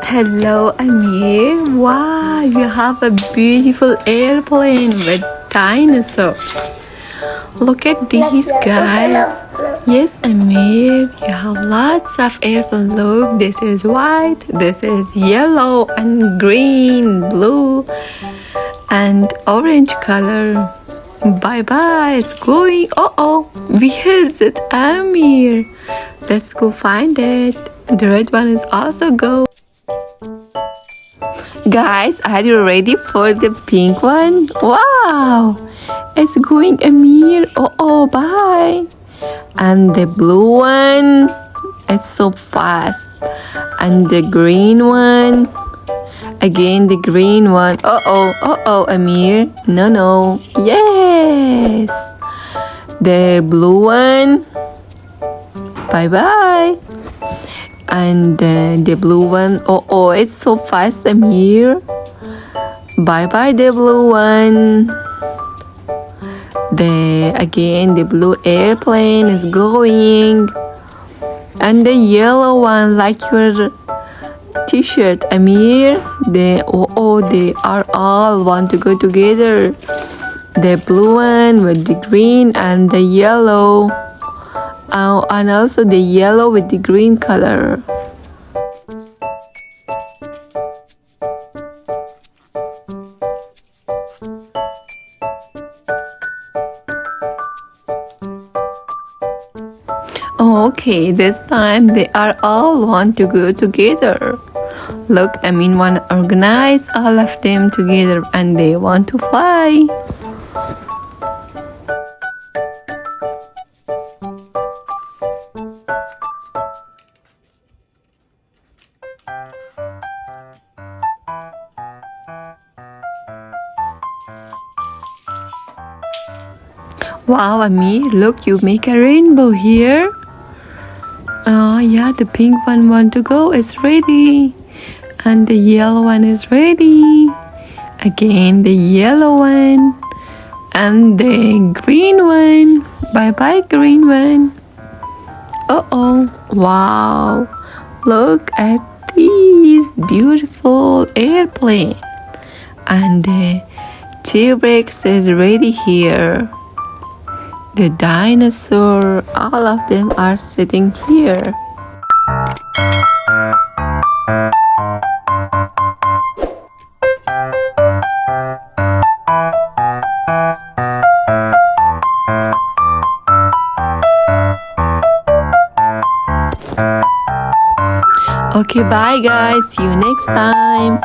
Hello, Amir. Wow, you have a beautiful airplane with dinosaurs. Look at these guys. Yes, Amir, you have lots of airplanes. Look, this is white, this is yellow and green, blue, and orange color. Bye bye, it's going. Where is it, Amir? Let's go find it. The red one is also go. Guys, are you ready for the pink one? Wow, it's going, Amir. Bye. And the blue one is so fast. And the green one. Again, the green one. Amir. No. Yes. The blue one. Bye. And the blue one. It's so fast, Amir. Bye, the blue one. The blue airplane is going. And the yellow one, like your t-shirt, Amir. They are all want to go together. The blue one with the green and the yellow. And also the yellow with the green color. Okay, this time they are all want to go together. Look, want to organize all of them together and they want to fly. Wow, Amir, look, you make a rainbow here. Oh yeah, the pink one want to go, it's ready. And the yellow one is ready. Again, the yellow one. And the green one. Bye, green one. Wow. Look at these beautiful airplane. And the T-Rex is ready here. The dinosaur, all of them are sitting here. Okay, bye guys. See you next time.